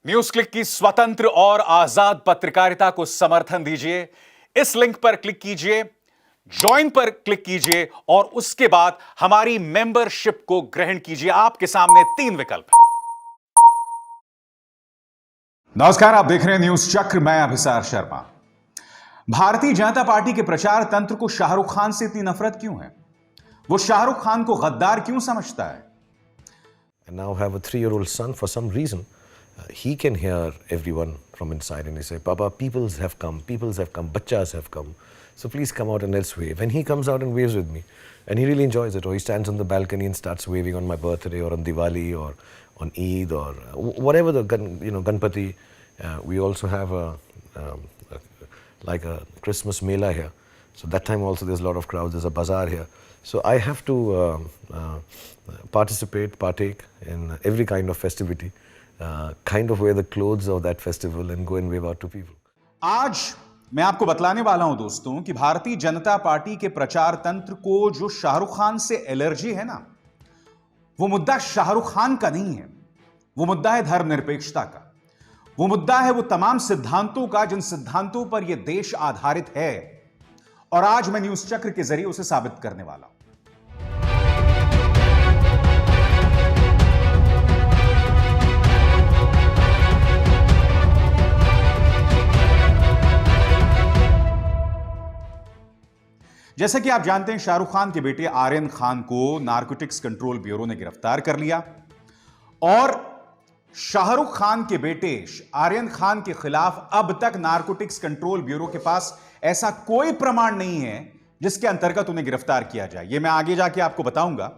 News click की स्वतंत्र और आजाद पत्रकारिता को समर्थन दीजिए। इस लिंक पर क्लिक कीजिए, ज्वाइन पर क्लिक कीजिए और उसके बाद हमारी मेंबरशिप को ग्रहण कीजिए। आपके सामने 3 विकल्प हैं। नमस्कार, आप देख रहे हैं न्यूज चक्र। मैं अभिसार शर्मा। भारतीय जनता पार्टी के प्रचार तंत्र को शाहरुख खान से इतनी नफरत क्यों है? वो शाहरुख खान को गद्दार क्यों समझता है? And now have a 3-year-old son. For some reason, he can hear everyone from inside and he say, Papa, peoples have come, bachas have come. So please come out and let's wave. And he comes out and waves with me. And he really enjoys it. Or he stands on the balcony and starts waving on my birthday or on Diwali or on Eid or whatever the, Ganpati. We also have like a Christmas Mela here. So that time also there's a lot of crowds. There's a bazaar here. So I have to partake in every kind of festivity, kind of wear the clothes of that festival and go and wave out to people. आज मैं आपको बतलाने वाला हूं दोस्तों कि Bharatiya Janata party के प्रचार तंत्र को जो शाहरुख खान से एलर्जी है ना, वो मुद्दा शाहरुख खान का नहीं है। वो मुद्दा है धर्मनिरपेक्षता का। वो मुद्दा है वो तमाम सिद्धांतों का जिन सिद्धांतों पर यह देश आधारित है। और आज मैं न्यूज चक्र के जरिए उसे साबित करने वाला हूं। जैसा कि आप जानते हैं, शाहरुख खान के बेटे आर्यन खान को नारकोटिक्स कंट्रोल ब्यूरो ने गिरफ्तार कर लिया और शाहरुख खान के बेटे आर्यन खान के खिलाफ अब तक नारकोटिक्स कंट्रोल ब्यूरो के पास ऐसा कोई प्रमाण नहीं है जिसके अंतर्गत उन्हें गिरफ्तार किया जाए। यह मैं आगे जाके आपको बताऊंगा।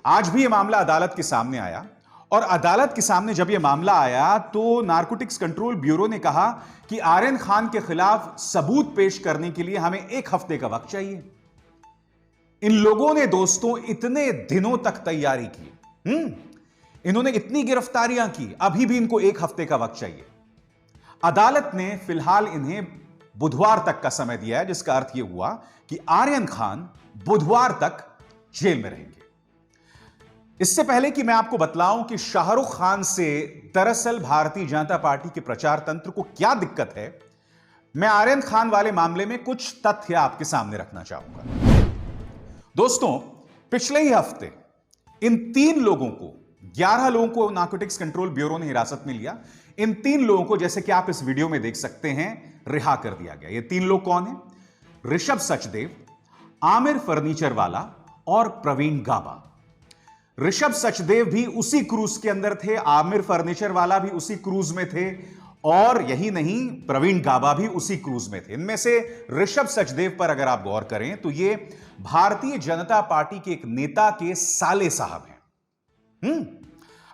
आज भी यह मामला अदालत के सामने आया और अदालत के सामने जब यह मामला आया तो नारकोटिक्स कंट्रोल ब्यूरो ने कहा कि आर्यन खान के खिलाफ सबूत पेश करने के लिए हमें 1 हफ्ते का वक्त चाहिए। इन लोगों ने दोस्तों इतने दिनों तक तैयारी की, इन्होंने इतनी गिरफ्तारियां की, अभी भी इनको 1 हफ्ते का वक्त चाहिए। अदालत ने फिलहाल इन्हें बुधवार तक का समय दिया है, जिसका अर्थ यह हुआ कि आर्यन खान बुधवार तक जेल में रहेंगे। इससे पहले कि मैं आपको बतलाऊं कि शाहरुख खान से दरअसल भारतीय जनता पार्टी के प्रचार तंत्र को क्या दिक्कत है, मैं आर्यन खान वाले मामले में कुछ तथ्य आपके सामने रखना चाहूंगा। दोस्तों, पिछले ही हफ्ते इन 3 लोगों को, 11 लोगों को नारकोटिक्स कंट्रोल ब्यूरो ने हिरासत में लिया। इन 3 लोगों को, जैसे कि आप इस वीडियो में देख सकते हैं, रिहा कर दिया गया। ये 3 लोग कौन हैं? ऋषभ सचदेव, आमिर फर्नीचर वाला और प्रवीण गाबा। ऋषभ सचदेव भी उसी क्रूज के अंदर थे, आमिर फर्नीचर वाला भी उसी क्रूज में थे और यही नहीं, प्रवीण गाबा भी उसी क्रूज में थे। इनमें से ऋषभ सचदेव पर अगर आप गौर करें तो ये भारतीय जनता पार्टी के एक नेता के साले साहब हैं।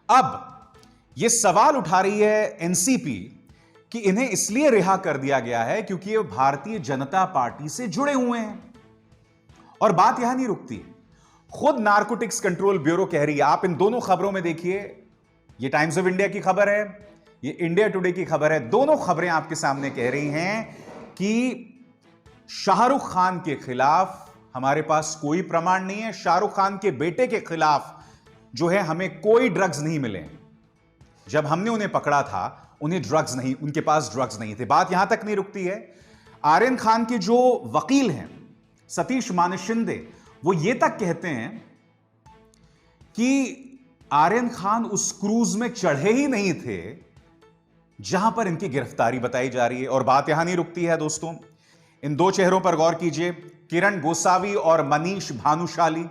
अब यह सवाल उठा रही है एनसीपी कि इन्हें इसलिए रिहा कर दिया गया है क्योंकि ये भारतीय जनता पार्टी से जुड़े हुए हैं। और बात यहां नहीं रुकती, खुद नारकोटिक्स कंट्रोल ब्यूरो कह रही है। आप इन दोनों खबरों में देखिए, ये टाइम्स ऑफ इंडिया की खबर है, ये इंडिया टुडे की खबर है। दोनों खबरें आपके सामने कह रही हैं कि शाहरुख खान के खिलाफ हमारे पास कोई प्रमाण नहीं है। शाहरुख खान के बेटे के खिलाफ जो है हमें कोई ड्रग्स नहीं मिले। जब हमने उन्हें पकड़ा था उन्हें ड्रग्स नहीं, उनके पास ड्रग्स नहीं थे। बात यहां तक नहीं रुकती है। आर्यन खान के जो वकील हैं सतीश मानशिंदे, वो ये तक कहते हैं कि आर्यन खान उस क्रूज में चढ़े ही नहीं थे जहां पर इनकी गिरफ्तारी बताई जा रही है। और बात यहां नहीं रुकती है दोस्तों, इन 2 चेहरों पर गौर कीजिए, किरण गोसावी और मनीष भानुशाली।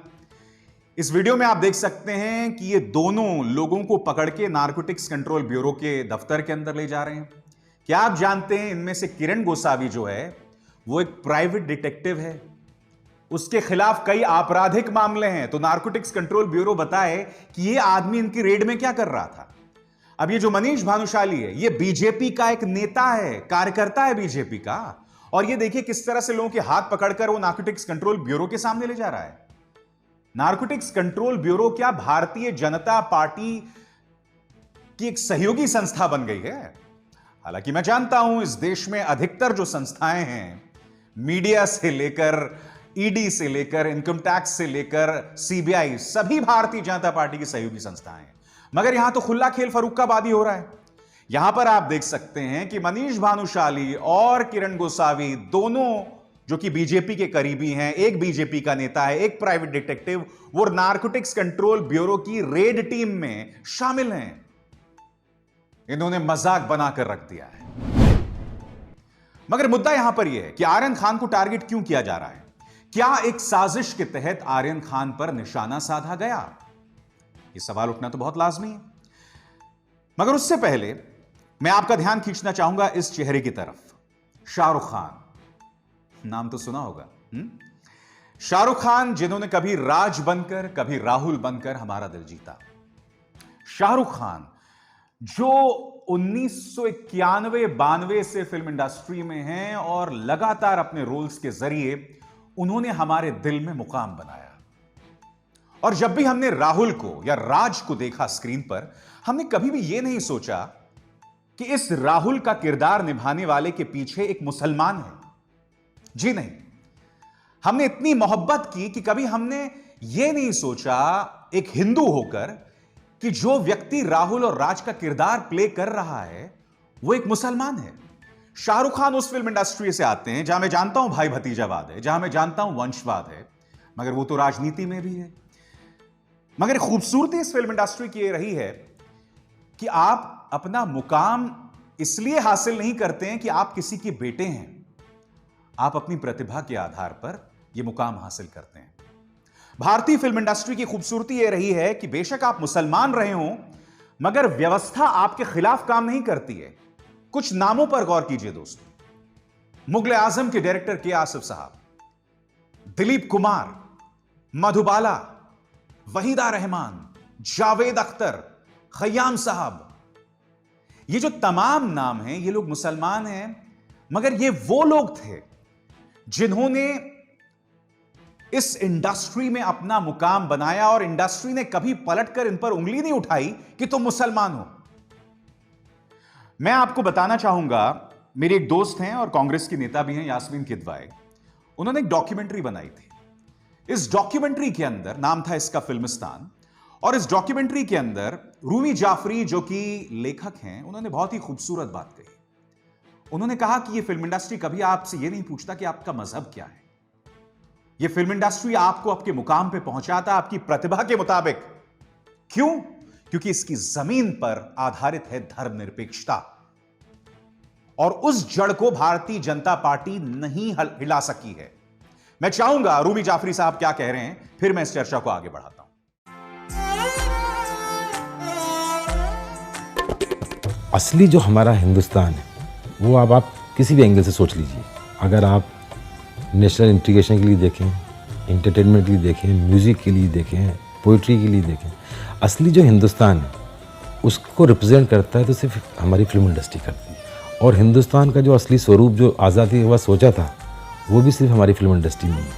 इस वीडियो में आप देख सकते हैं कि ये दोनों लोगों को पकड़ के नारकोटिक्स कंट्रोल ब्यूरो के दफ्तर के अंदर ले जा रहे हैं। क्या आप जानते हैं इनमें से किरण गोसावी जो है वो एक प्राइवेट डिटेक्टिव है, उसके खिलाफ कई आपराधिक मामले हैं। तो नारकोटिक्स कंट्रोल ब्यूरो बताए कि ये आदमी इनकी रेड में क्या कर रहा था। अब ये जो मनीष भानुशाली है, ये बीजेपी का एक नेता है, कार्यकर्ता है बीजेपी का। और ये देखिए किस तरह से लोगों के हाथ पकड़कर वो नारकोटिक्स कंट्रोल ब्यूरो के सामने ले जा रहा है। नारकोटिक्स कंट्रोल ब्यूरो क्या भारतीय जनता पार्टी की एक सहयोगी संस्था बन गई है? हालांकि मैं जानता हूं इस देश में अधिकतर जो संस्थाएं हैं, मीडिया से लेकर ईडी से लेकर इनकम टैक्स से लेकर सीबीआई, सभी भारतीय जनता पार्टी की सहयोगी संस्थाएं हैं। मगर यहां तो खुला खेल फर्रुखाबादी हो रहा है। यहां पर आप देख सकते हैं कि मनीष भानुशाली और किरण गोसावी दोनों जो कि बीजेपी के करीबी हैं, एक बीजेपी का नेता है, एक प्राइवेट डिटेक्टिव, वो नारकोटिक्स कंट्रोल ब्यूरो की रेड टीम में शामिल हैं। इन्होंने मजाक बनाकर रख दिया है। मगर मुद्दा यहां पर यह है कि आर्यन खान को टारगेट क्यों किया जा रहा है? क्या एक साजिश के तहत आर्यन खान पर निशाना साधा गया? यह सवाल उठना तो बहुत लाजमी है। मगर उससे पहले मैं आपका ध्यान खींचना चाहूंगा इस चेहरे की तरफ। शाहरुख खान, नाम तो सुना होगा। शाहरुख खान, जिन्होंने कभी राज बनकर कभी राहुल बनकर हमारा दिल जीता। शाहरुख खान जो 1991-92 से फिल्म इंडस्ट्री में हैं और लगातार अपने रोल्स के जरिए उन्होंने हमारे दिल में मुकाम बनाया। और जब भी हमने राहुल को या राज को देखा स्क्रीन पर, हमने कभी भी यह नहीं सोचा कि इस राहुल का किरदार निभाने वाले के पीछे एक मुसलमान है। जी नहीं, हमने इतनी मोहब्बत की कि कभी हमने यह नहीं सोचा एक हिंदू होकर कि जो व्यक्ति राहुल और राज का किरदार प्ले कर रहा है वो एक मुसलमान है। शाहरुख खान उस फिल्म इंडस्ट्री से आते हैं जहां मैं जानता हूं भाई भतीजावाद है, जहां मैं जानता हूं वंशवाद है, मगर वो तो राजनीति में भी है। मगर खूबसूरती इस फिल्म इंडस्ट्री की ये रही है कि आप अपना मुकाम इसलिए हासिल नहीं करते हैं कि आप किसी के बेटे हैं, आप अपनी प्रतिभा के आधार पर यह मुकाम हासिल करते हैं। भारतीय फिल्म इंडस्ट्री की खूबसूरती यह रही है कि बेशक आप मुसलमान रहे हों, मगर व्यवस्था आपके खिलाफ काम नहीं करती है। कुछ नामों पर गौर कीजिए दोस्तों। मुगले आजम के डायरेक्टर के आसिफ साहब, दिलीप कुमार, मधुबाला, वहीदा रहमान, जावेद अख्तर, खयाम साहब, ये जो तमाम नाम हैं, ये लोग मुसलमान हैं, मगर ये वो लोग थे जिन्होंने इस इंडस्ट्री में अपना मुकाम बनाया और इंडस्ट्री ने कभी पलटकर इन पर उंगली नहीं उठाई कि तुम मुसलमान हो। मैं आपको बताना चाहूंगा, मेरे एक दोस्त हैं और कांग्रेस की नेता भी हैं, यास्मीन किदवाई। उन्होंने एक डॉक्यूमेंट्री बनाई थी। इस डॉक्यूमेंट्री के अंदर, नाम था इसका फिल्मिस्तान, और इस डॉक्यूमेंट्री के अंदर रूमी जाफरी जो कि लेखक हैं, उन्होंने बहुत ही खूबसूरत बात कही। उन्होंने कहा कि यह फिल्म इंडस्ट्री कभी आपसे यह नहीं पूछता कि आपका मजहब क्या है। यह फिल्म इंडस्ट्री आपको आपके मुकाम पे पहुंचाता आपकी प्रतिभा के मुताबिक। क्यों? क्योंकि इसकी जमीन पर आधारित है धर्मनिरपेक्षता, और उस जड़ को भारतीय जनता पार्टी नहीं हिला सकी है। मैं चाहूंगा रूमी जाफरी साहब क्या कह रहे हैं, फिर मैं इस चर्चा को आगे बढ़ाता हूं। असली जो हमारा हिंदुस्तान है वो अब आप किसी भी एंगल से सोच लीजिए। अगर आप नेशनल इंटीग्रेशन के लिए देखें, इंटरटेनमेंट के लिए देखें, म्यूज़िक के लिए देखें, पोइट्री के लिए देखें, असली जो हिंदुस्तान है उसको रिप्रेजेंट करता है तो सिर्फ हमारी फिल्म इंडस्ट्री करती है। और हिंदुस्तान का जो असली स्वरूप जो आज़ादी के बाद सोचा था वो भी सिर्फ हमारी फिल्म इंडस्ट्री में है।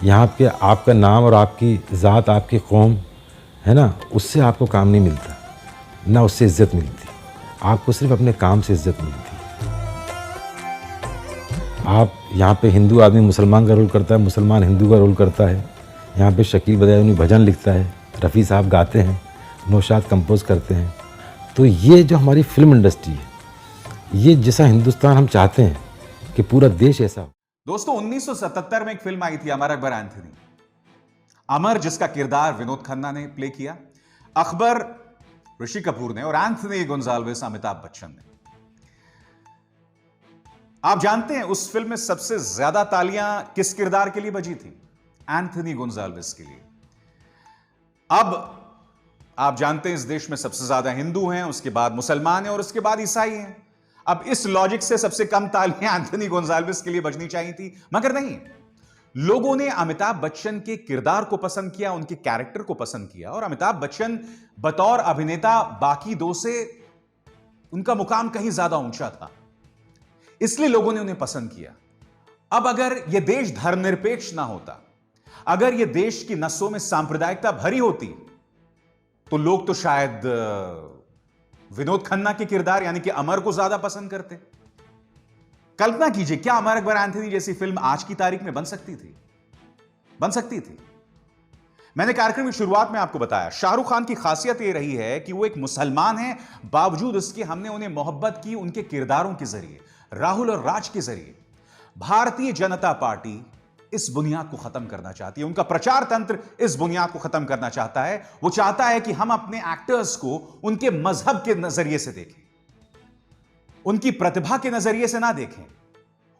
यहाँ पे आपका नाम और आपकी ज़ात, आपकी कौम है ना, उससे आपको काम नहीं मिलता, ना उससे इज़्ज़त मिलती। आपको सिर्फ अपने काम से इज़्ज़त मिलती है। आप यहाँ पे हिंदू आदमी मुसलमान का रोल करता है, मुसलमान हिंदू का रोल करता है। यहाँ पे शकील बदायूनी भजन लिखता है, रफ़ी साहब गाते हैं, नौशाद कंपोज करते हैं। तो ये जो हमारी फिल्म इंडस्ट्री है, ये जैसा हिंदुस्तान हम चाहते हैं कि पूरा देश ऐसा हो। दोस्तों, 1977 में एक फिल्म आई थी अमर अकबर एंथनी। अमर, जिसका किरदार विनोद खन्ना ने प्ले किया, अकबर ऋषि कपूर ने, और एंथनी गोंजाल्विस अमिताभ बच्चन ने। आप जानते हैं उस फिल्म में सबसे ज्यादा तालियां किस किरदार के लिए बजी थी? एंथनी गोंजाल्विस के लिए। अब आप जानते हैं इस देश में सबसे ज्यादा हिंदू हैं, उसके बाद मुसलमान हैं और उसके बाद ईसाई हैं। अब इस लॉजिक से सबसे कम तालियां एंथनी गोंजाल्विस के लिए बजनी चाहिए थी, मगर नहीं। लोगों ने अमिताभ बच्चन के किरदार को पसंद किया, उनके कैरेक्टर को पसंद किया, और अमिताभ बच्चन बतौर अभिनेता बाकी दो से उनका मुकाम कहीं ज्यादा ऊंचा था, इसलिए लोगों ने उन्हें पसंद किया। अब अगर यह देश धर्मनिरपेक्ष ना होता, अगर यह देश की नसों में सांप्रदायिकता भरी होती, तो लोग तो शायद विनोद खन्ना के किरदार यानी कि अमर को ज्यादा पसंद करते। कल्पना कीजिए, क्या अमर अकबर एंथनी जैसी फिल्म आज की तारीख में बन सकती थी? बन सकती थी। मैंने कार्यक्रम की शुरुआत में आपको बताया, शाहरुख खान की खासियत यह रही है कि वो एक मुसलमान है, बावजूद उसके हमने उन्हें मोहब्बत की उनके किरदारों के जरिए, राहुल और राज के जरिए। भारतीय जनता पार्टी इस बुनियाद को खत्म करना चाहती है, उनका प्रचार तंत्र इस बुनियाद को खत्म करना चाहता है। वो चाहता है कि हम अपने एक्टर्स को उनके मजहब के नजरिए से देखें, उनकी प्रतिभा के नजरिए से ना देखें,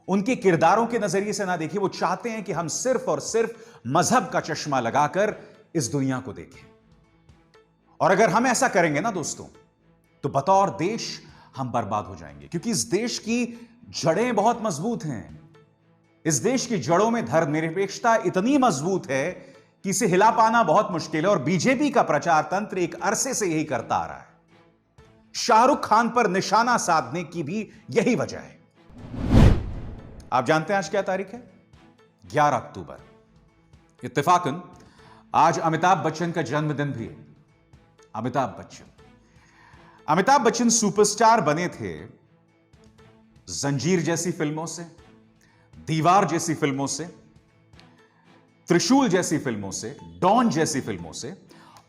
उनके किरदारों के नजरिए से ना देखें। वो चाहते हैं कि हम सिर्फ और सिर्फ मजहब का चश्मा लगाकर इस दुनिया को देखें। और अगर हम ऐसा करेंगे ना दोस्तों, तो बतौर देश हम बर्बाद हो जाएंगे, क्योंकि इस देश की जड़ें बहुत मजबूत हैं। इस देश की जड़ों में धर्मनिरपेक्षता इतनी मजबूत है कि इसे हिला पाना बहुत मुश्किल है, और बीजेपी का प्रचार तंत्र एक अरसे से यही करता आ रहा है। शाहरुख खान पर निशाना साधने की भी यही वजह है। आप जानते हैं आज क्या तारीख है? 11 अक्टूबर। इत्तेफाकन आज अमिताभ बच्चन का जन्मदिन भी है। अमिताभ बच्चन सुपरस्टार बने थे जंजीर जैसी फिल्मों से, दीवार जैसी फिल्मों से, त्रिशूल जैसी फिल्मों से, डॉन जैसी फिल्मों से,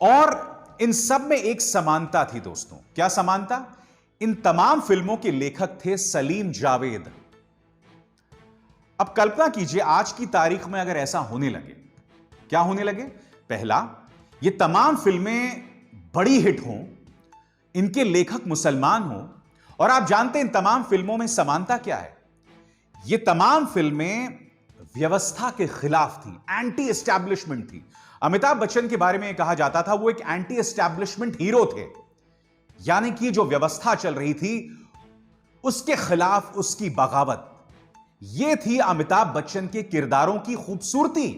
और इन सब में एक समानता थी दोस्तों। क्या समानता? इन तमाम फिल्मों के लेखक थे सलीम जावेद। अब कल्पना कीजिए आज की तारीख में अगर ऐसा होने लगे, क्या होने लगे? पहला, ये तमाम फिल्में बड़ी हिट हों, इनके लेखक मुसलमान हों, और आप जानते हैं इन तमाम फिल्मों में समानता क्या है? ये तमाम फिल्में व्यवस्था के खिलाफ थी, एंटी एस्टैब्लिशमेंट थी। अमिताभ बच्चन के बारे में कहा जाता था वो एक एंटी एस्टैब्लिशमेंट हीरो थे, यानी कि जो व्यवस्था चल रही थी उसके खिलाफ उसकी बगावत। यह थी अमिताभ बच्चन के किरदारों की खूबसूरती,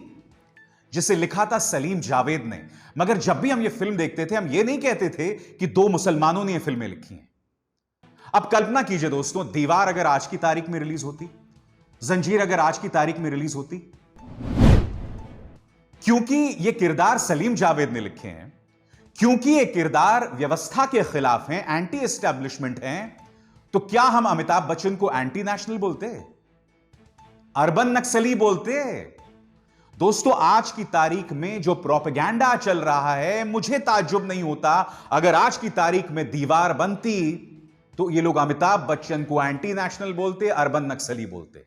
जिसे लिखा था सलीम जावेद ने। मगर जब भी हम ये फिल्म देखते थे, हम ये नहीं कहते थे कि दो मुसलमानों ने ये फिल्में लिखी हैं। अब कल्पना कीजिए दोस्तों, दीवार अगर आज की तारीख में रिलीज होती, जंजीर अगर आज की तारीख में रिलीज होती, क्योंकि ये किरदार सलीम जावेद ने लिखे हैं, क्योंकि ये किरदार व्यवस्था के खिलाफ हैं, एंटी एस्टैब्लिशमेंट हैं, तो क्या हम अमिताभ बच्चन को एंटी नेशनल बोलते, अर्बन नक्सली बोलते? दोस्तों, आज की तारीख में जो प्रोपेगेंडा चल रहा है, मुझे ताज्जुब नहीं होता अगर आज की तारीख में दीवार बनती तो ये लोग अमिताभ बच्चन को एंटी नेशनल बोलते, अर्बन नक्सली बोलते।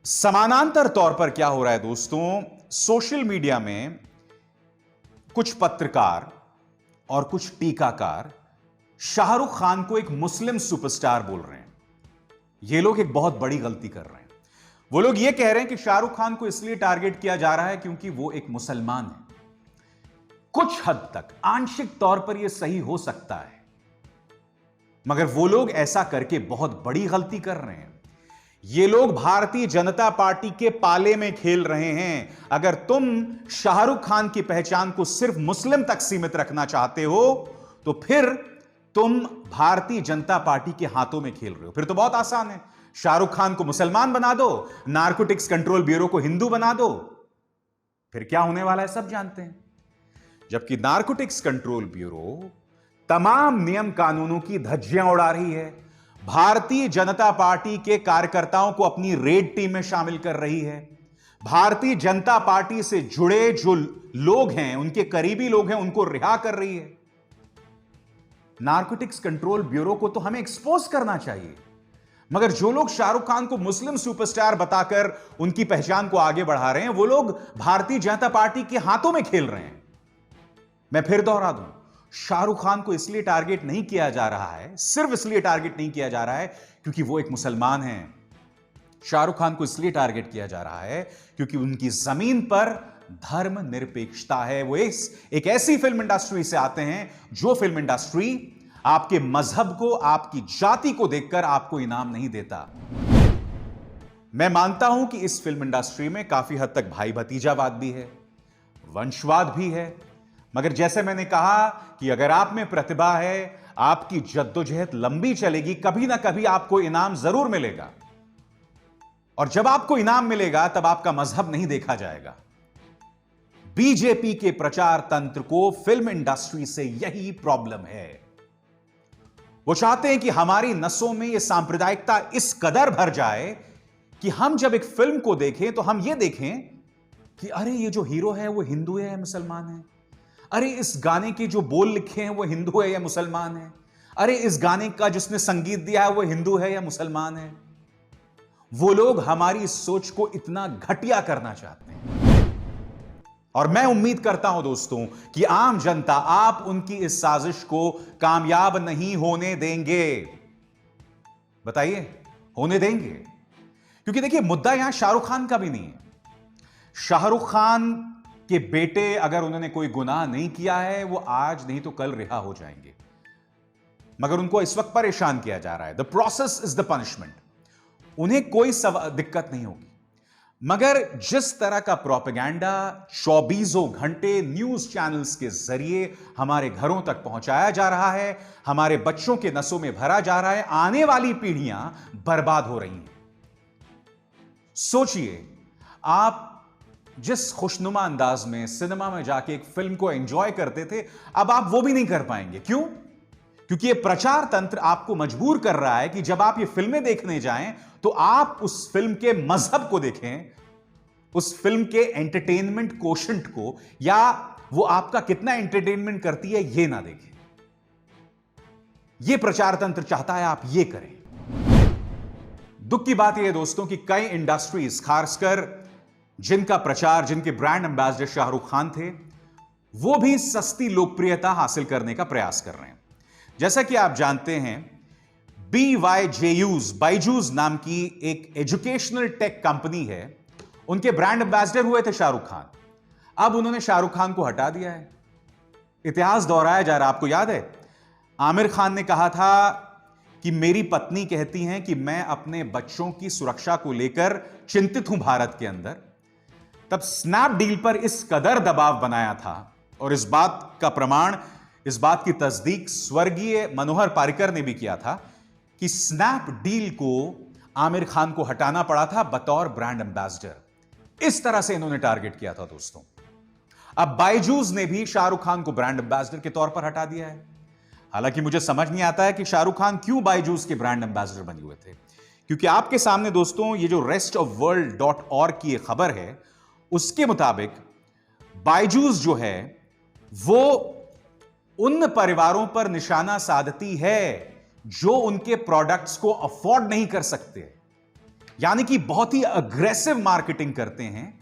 समानांतर तौर पर क्या हो रहा है दोस्तों, सोशल मीडिया में कुछ पत्रकार और कुछ टीकाकार शाहरुख खान को एक मुस्लिम सुपरस्टार बोल रहे हैं। ये लोग एक बहुत बड़ी गलती कर रहे हैं। वो लोग ये कह रहे हैं कि शाहरुख खान को इसलिए टारगेट किया जा रहा है क्योंकि वो एक मुसलमान है। कुछ हद तक आंशिक तौर पर यह सही हो सकता है, मगर वो लोग ऐसा करके बहुत बड़ी गलती कर रहे हैं। ये लोग भारतीय जनता पार्टी के पाले में खेल रहे हैं। अगर तुम शाहरुख खान की पहचान को सिर्फ मुस्लिम तक सीमित रखना चाहते हो, तो फिर तुम भारतीय जनता पार्टी के हाथों में खेल रहे हो। फिर तो बहुत आसान है, शाहरुख खान को मुसलमान बना दो, नारकोटिक्स कंट्रोल ब्यूरो को हिंदू बना दो, फिर क्या होने वाला है सब जानते हैं। जबकि नारकोटिक्स कंट्रोल ब्यूरो तमाम नियम कानूनों की धज्जियां उड़ा रही है, भारतीय जनता पार्टी के कार्यकर्ताओं को अपनी रेड टीम में शामिल कर रही है, भारतीय जनता पार्टी से जुड़े जो लोग हैं, उनके करीबी लोग हैं, उनको रिहा कर रही है। नारकोटिक्स कंट्रोल ब्यूरो को तो हमें एक्सपोज करना चाहिए, मगर जो लोग शाहरुख खान को मुस्लिम सुपरस्टार बताकर उनकी पहचान को आगे बढ़ा रहे हैं, वो लोग भारतीय जनता पार्टी के हाथों में खेल रहे हैं। मैं फिर दोहरा दूं, शाहरुख खान को इसलिए टारगेट नहीं किया जा रहा है, सिर्फ इसलिए टारगेट नहीं किया जा रहा है क्योंकि वो एक मुसलमान हैं। शाहरुख खान को इसलिए टारगेट किया जा रहा है क्योंकि उनकी जमीन पर धर्म निरपेक्षता है। वो एक ऐसी फिल्म इंडस्ट्री से आते हैं जो फिल्म इंडस्ट्री आपके मजहब को, आपकी जाति को देखकर आपको इनाम नहीं देता। मैं मानता हूं कि इस फिल्म इंडस्ट्री में काफी हद तक भाई भतीजावाद भी है, वंशवाद भी है, मगर जैसे मैंने कहा कि अगर आप में प्रतिभा है, आपकी जद्दोजहद लंबी चलेगी, कभी ना कभी आपको इनाम जरूर मिलेगा। और जब आपको इनाम मिलेगा तब आपका मजहब नहीं देखा जाएगा। बीजेपी के प्रचार तंत्र को फिल्म इंडस्ट्री से यही प्रॉब्लम है। वो चाहते हैं कि हमारी नसों में यह सांप्रदायिकता इस कदर भर जाए कि हम जब एक फिल्म को देखें तो हम यह देखें कि अरे ये जो हीरो है वो हिंदू है या मुसलमान है, अरे इस गाने के जो बोल लिखे हैं वो हिंदू है या मुसलमान है, अरे इस गाने का जिसने संगीत दिया है वो हिंदू है या मुसलमान है। वो लोग हमारी सोच को इतना घटिया करना चाहते हैं और मैं उम्मीद करता हूं दोस्तों कि आम जनता आप उनकी इस साजिश को कामयाब नहीं होने देंगे। बताइए, होने देंगे? क्योंकि देखिए, मुद्दा यहां शाहरुख खान का भी नहीं है। शाहरुख खान के बेटे अगर उन्होंने कोई गुनाह नहीं किया है, वो आज नहीं तो कल रिहा हो जाएंगे, मगर उनको इस वक्त परेशान किया जा रहा है। The process is the punishment. उन्हें कोई दिक्कत नहीं होगी, मगर जिस तरह का प्रोपेगेंडा 24 घंटे न्यूज चैनल्स के जरिए हमारे घरों तक पहुंचाया जा रहा है, हमारे बच्चों के नसों में भरा जा रहा है, आने वाली पीढ़ियां बर्बाद हो रही हैं। सोचिए, आप जिस खुशनुमा अंदाज में सिनेमा में जाके एक फिल्म को एंजॉय करते थे, अब आप वो भी नहीं कर पाएंगे। क्यों? क्योंकि ये प्रचार तंत्र आपको मजबूर कर रहा है कि जब आप ये फिल्में देखने जाएं तो आप उस फिल्म के मजहब को देखें, उस फिल्म के एंटरटेनमेंट कोशेंट को, या वो आपका कितना एंटरटेनमेंट करती है ये ना देखें। ये प्रचार तंत्र चाहता है आप ये करें। दुख की बात यह है दोस्तों कि कई इंडस्ट्रीज, खासकर जिनका प्रचार, जिनके ब्रांड एम्बेसडर शाहरुख खान थे, वो भी सस्ती लोकप्रियता हासिल करने का प्रयास कर रहे हैं। जैसा कि आप जानते हैं, बायजूस नाम की एक एजुकेशनल टेक कंपनी है, उनके ब्रांड एम्बेसडर हुए थे शाहरुख खान। अब उन्होंने शाहरुख खान को हटा दिया है। इतिहास दोहराया जा रहा है। आपको याद है, आमिर खान ने कहा था कि मेरी पत्नी कहती हैं कि मैं अपने बच्चों की सुरक्षा को लेकर चिंतित हूं भारत के अंदर। तब स्नैपडील पर इस कदर दबाव बनाया था, और इस बात का प्रमाण, इस बात की तस्दीक स्वर्गीय मनोहर पारिकर ने भी किया था कि स्नैपडील को आमिर खान को हटाना पड़ा था बतौर ब्रांड एम्बेसडर। इस तरह से इन्होंने टारगेट किया था दोस्तों। अब बायजूस ने भी शाहरुख खान को ब्रांड एम्बेसडर के तौर पर हटा दिया है। हालांकि मुझे समझ नहीं आता है कि शाहरुख खान क्यों बायजूस के ब्रांड एम्बेसडर बने हुए थे, क्योंकि आपके सामने दोस्तों ये जो restofworld.org की खबर है, उसके मुताबिक बायजूस जो है वो उन परिवारों पर निशाना साधती है जो उनके प्रोडक्ट्स को अफोर्ड नहीं कर सकते, यानी कि बहुत ही अग्रेसिव मार्केटिंग करते हैं,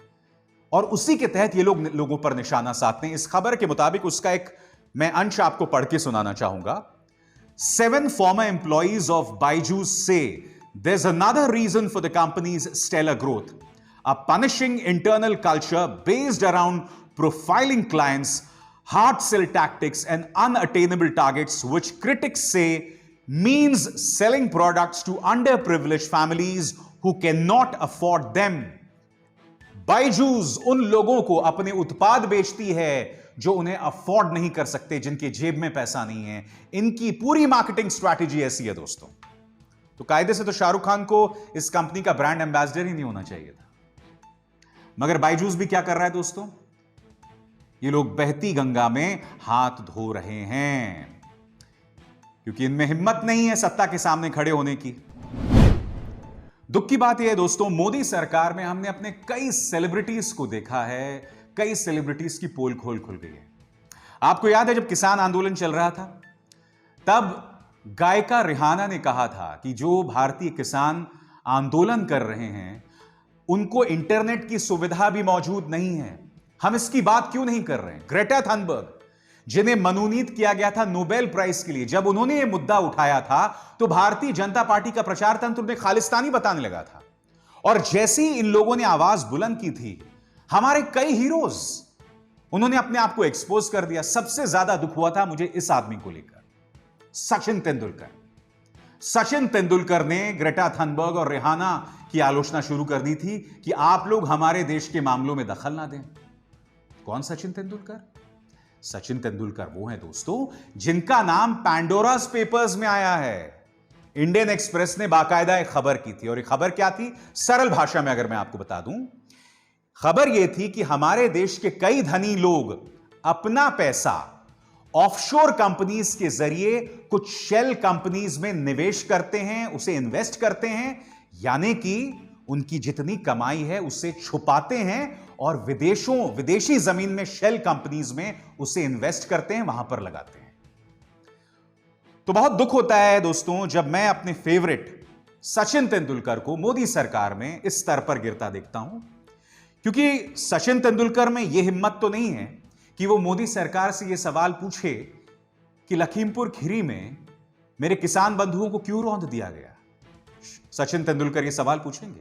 और उसी के तहत ये लोग लोगों पर निशाना साधते हैं। इस खबर के मुताबिक उसका एक मैं अंश आपको पढ़ के सुनाना चाहूंगा। 7 former employees of Byju's say there's another reason for the company's stellar growth, a punishing internal culture based around profiling clients, hard sell tactics, and unattainable targets, which critics say means selling products to underprivileged families who cannot afford them. Byju's उन लोगों को अपने उत्पाद बेचती है जो उन्हें afford नहीं कर सकते, जिनके जेब में पैसा नहीं है। इनकी पूरी मार्केटिंग स्ट्रैटेजी ऐसी है दोस्तों। तो कायदे से तो शाहरुख खान को इस कंपनी का ब्रांड एम्बेसडर ही नहीं होना चाहिए था, मगर बायजूस भी क्या कर रहा है दोस्तों? ये लोग बहती गंगा में हाथ धो रहे हैं, क्योंकि इनमें हिम्मत नहीं है सत्ता के सामने खड़े होने की। दुख की बात यह है दोस्तों, मोदी सरकार में हमने अपने कई सेलिब्रिटीज को देखा है, कई सेलिब्रिटीज की पोल खोल खुल गई है। आपको याद है जब किसान आंदोलन चल रहा था, तब गायिका रिहाना ने कहा था कि जो भारतीय किसान आंदोलन कर रहे हैं उनको इंटरनेट की सुविधा भी मौजूद नहीं है, हम इसकी बात क्यों नहीं कर रहे हैं। ग्रेटा थनबर्ग, जिन्हें मनोनीत किया गया था नोबेल प्राइज के लिए, जब उन्होंने यह मुद्दा उठाया था तो भारतीय जनता पार्टी का प्रचार तंत्र उन्हें खालिस्तानी बताने लगा था। और जैसे ही इन लोगों ने आवाज बुलंद की थी, हमारे कई हीरोज, उन्होंने अपने आप को एक्सपोज कर दिया। सबसे ज्यादा दुख हुआ था मुझे इस आदमी को लेकर, सचिन तेंदुलकर। सचिन तेंदुलकर ने ग्रेटा थनबर्ग और रिहाना की आलोचना शुरू कर दी थी कि आप लोग हमारे देश के मामलों में दखल ना दें। कौन सचिन तेंदुलकर? सचिन तेंदुलकर वो हैं दोस्तों जिनका नाम पैंडोरास पेपर्स में आया है। इंडियन एक्सप्रेस ने बाकायदा एक खबर की थी, और एक खबर क्या थी, सरल भाषा में अगर मैं आपको बता दूं, खबर यह थी कि हमारे देश के कई धनी लोग अपना पैसा ऑफशोर कंपनीज के जरिए कुछ शेल कंपनीज में निवेश करते हैं, उसे इन्वेस्ट करते हैं, यानी कि उनकी जितनी कमाई है उसे छुपाते हैं और विदेशी जमीन में शेल कंपनीज में उसे इन्वेस्ट करते हैं, वहां पर लगाते हैं। तो बहुत दुख होता है दोस्तों जब मैं अपने फेवरेट सचिन तेंदुलकर को मोदी सरकार में इस स्तर पर गिरता देखता हूं, क्योंकि सचिन तेंदुलकर में यह हिम्मत तो नहीं है कि वो मोदी सरकार से यह सवाल पूछे कि लखीमपुर खीरी में मेरे किसान बंधुओं को क्यों रौंद दिया गया। सचिन तेंदुलकर यह सवाल पूछेंगे,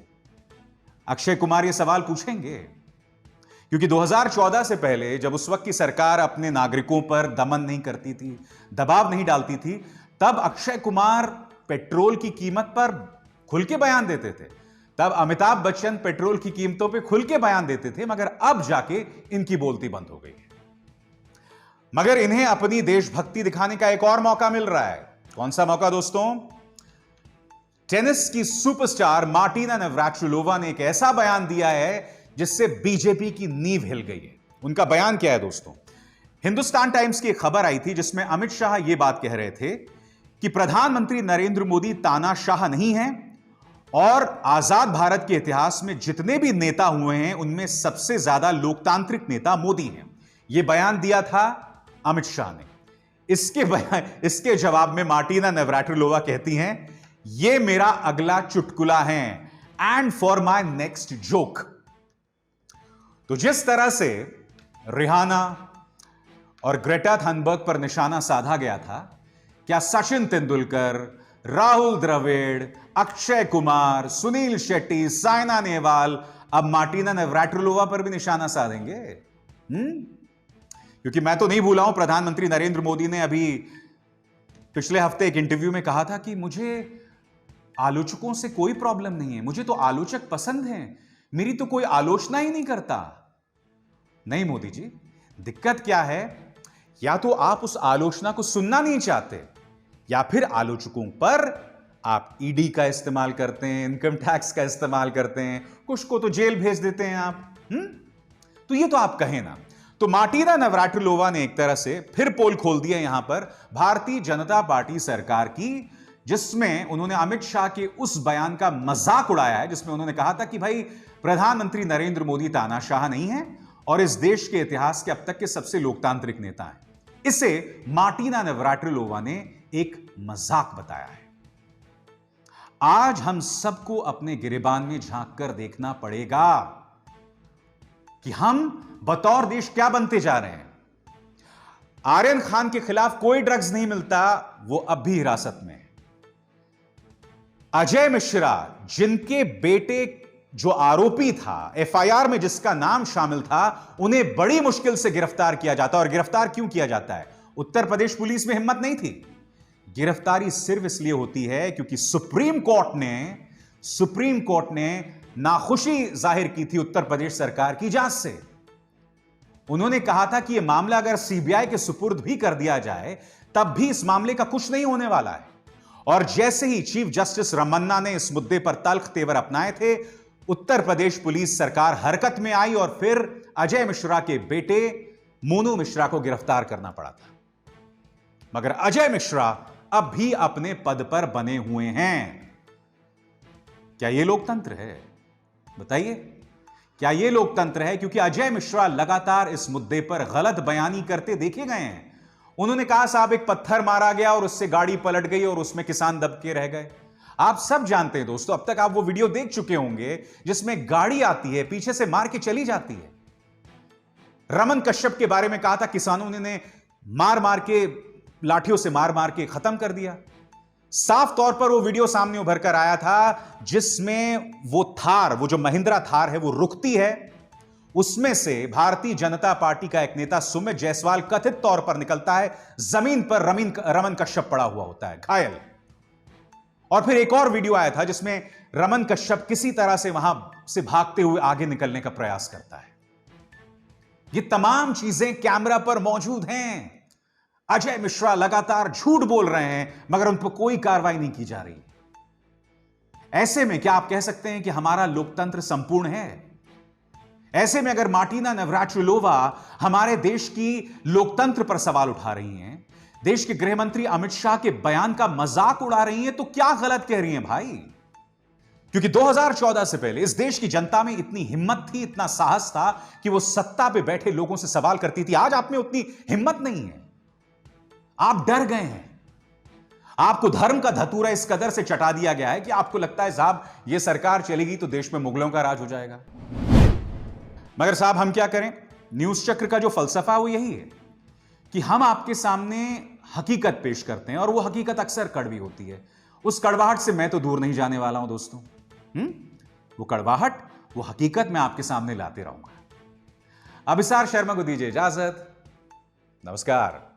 अक्षय कुमार यह सवाल पूछेंगे, क्योंकि 2014 से पहले जब उस वक्त की सरकार अपने नागरिकों पर दमन नहीं करती थी, दबाव नहीं डालती थी, तब अक्षय कुमार पेट्रोल की कीमत पर खुल के बयान देते थे, तब अमिताभ बच्चन पेट्रोल की कीमतों पे खुल के बयान देते थे, मगर अब जाके इनकी बोलती बंद हो गई है। मगर इन्हें अपनी देशभक्ति दिखाने का एक और मौका मिल रहा है। कौन सा मौका दोस्तों? टेनिस की सुपरस्टार मार्टिना नवरात्रिलोवा ने एक ऐसा बयान दिया है जिससे बीजेपी की नींव हिल गई है। उनका बयान क्या है दोस्तों? हिंदुस्तान टाइम्स की एक खबर आई थी जिसमें अमित शाह यह बात कह रहे थे कि प्रधानमंत्री नरेंद्र मोदी तानाशाह नहीं हैं और आजाद भारत के इतिहास में जितने भी नेता हुए हैं उनमें सबसे ज्यादा लोकतांत्रिक नेता मोदी हैं। यह बयान दिया था अमित शाह ने। इसके जवाब में मार्टिना नवरात्रिलोवा कहती हैं, यह मेरा अगला चुटकुला है, and for my next joke. तो जिस तरह से रिहाना और ग्रेटा थनबर्ग पर निशाना साधा गया था, क्या सचिन तेंदुलकर, राहुल द्रविड़, अक्षय कुमार, सुनील शेट्टी, साइना नेहवाल अब मार्टिना नवरात्रिलोवा पर भी निशाना साधेंगे? क्योंकि मैं तो नहीं भूला हूं, प्रधानमंत्री नरेंद्र मोदी ने अभी पिछले हफ्ते एक इंटरव्यू में कहा था कि मुझे आलोचकों से कोई प्रॉब्लम नहीं है, मुझे तो आलोचक पसंद हैं, मेरी तो कोई आलोचना ही नहीं करता। नहीं मोदी जी, दिक्कत क्या है? या तो आप उस आलोचना को सुनना नहीं चाहते, या फिर आलोचकों पर आप ईडी का इस्तेमाल करते हैं, इनकम टैक्स का इस्तेमाल करते हैं, कुछ को तो जेल भेज देते हैं आप। तो ये तो आप कहें ना। तो मार्टिना नवरात्रिलोवा ने एक तरह से फिर पोल खोल दिया यहां पर भारतीय जनता पार्टी सरकार की, जिसमें उन्होंने अमित शाह के उस बयान का मजाक उड़ाया है जिसमें उन्होंने कहा था कि भाई प्रधानमंत्री नरेंद्र मोदी तानाशाह नहीं है और इस देश के इतिहास के अब तक के सबसे लोकतांत्रिक नेता हैं। इसे मार्टिना नवरात्रिलोवा ने एक मजाक बताया है। आज हम सबको अपने गिरेबान में झांक कर देखना पड़ेगा कि हम बतौर देश क्या बनते जा रहे हैं। आर्यन खान के खिलाफ कोई ड्रग्स नहीं मिलता, वो अब भी हिरासत में है। अजय मिश्रा, जिनके बेटे जो आरोपी था, एफआईआर में जिसका नाम शामिल था, उन्हें बड़ी मुश्किल से गिरफ्तार किया जाता। और गिरफ्तार क्यों किया जाता है? उत्तर प्रदेश पुलिस में हिम्मत नहीं थी। गिरफ्तारी सिर्फ इसलिए होती है क्योंकि सुप्रीम कोर्ट ने नाखुशी जाहिर की थी उत्तर प्रदेश सरकार की जांच से। उन्होंने कहा था कि यह मामला अगर सीबीआई के सुपुर्द भी कर दिया जाए तब भी इस मामले का कुछ नहीं होने वाला है। और जैसे ही चीफ जस्टिस रमन्ना ने इस मुद्दे पर तल्ख तेवर अपनाए थे, उत्तर प्रदेश पुलिस सरकार हरकत में आई और फिर अजय मिश्रा के बेटे मोनू मिश्रा को गिरफ्तार करना पड़ा था। मगर अजय मिश्रा अब भी अपने पद पर बने हुए हैं। क्या यह लोकतंत्र है? बताइए, क्या यह लोकतंत्र है? क्योंकि अजय मिश्रा लगातार इस मुद्दे पर गलत बयानी करते देखे गए हैं। उन्होंने कहा साहब एक पत्थर मारा गया और उससे गाड़ी पलट गई और उसमें किसान दब के रह गए। आप सब जानते हैं दोस्तों, अब तक आप वो वीडियो देख चुके होंगे जिसमें गाड़ी आती है, पीछे से मार के चली जाती है। रमन कश्यप के बारे में कहा था किसानों ने मार मार के, लाठियों से मार मार के खत्म कर दिया। साफ तौर पर वो वीडियो सामने उभर कर आया था जिसमें वो थार, वो जो महिंद्रा थार है वो रुकती है, उसमें से भारतीय जनता पार्टी का एक नेता सुमित जायसवाल कथित तौर पर निकलता है, जमीन पर रमन कश्यप पड़ा हुआ होता है घायल। और फिर एक और वीडियो आया था जिसमें रमन कश्यप किसी तरह से वहां से भागते हुए आगे निकलने का प्रयास करता है। ये तमाम चीजें कैमरा पर मौजूद हैं। अजय मिश्रा लगातार झूठ बोल रहे हैं मगर उन पर कोई कार्रवाई नहीं की जा रही। ऐसे में क्या आप कह सकते हैं कि हमारा लोकतंत्र संपूर्ण है? ऐसे में अगर मार्टिना नवरात्रिलोवा हमारे देश की लोकतंत्र पर सवाल उठा रही हैं, देश के गृह मंत्री अमित शाह के बयान का मजाक उड़ा रही हैं, तो क्या गलत कह रही हैं भाई? क्योंकि 2014 से पहले इस देश की जनता में इतनी हिम्मत थी, इतना साहस था कि वो सत्ता पे बैठे लोगों से सवाल करती थी। आज आप में उतनी हिम्मत नहीं है, आप डर गए हैं। आपको धर्म का धतूरा इस कदर से चटा दिया गया है कि आपको लगता है साहब ये सरकार चलेगी तो देश में मुगलों का राज हो जाएगा। मगर साहब हम क्या करें, न्यूज चक्र का जो फलसफा वो यही है कि हम आपके सामने हकीकत पेश करते हैं और वो हकीकत अक्सर कड़वी होती है। उस कड़वाहट से मैं तो दूर नहीं जाने वाला हूं दोस्तों। वो कड़वाहट, वो हकीकत मैं आपके सामने लाते रहूंगा। अभिसार शर्मा को दीजिए इजाजत। नमस्कार।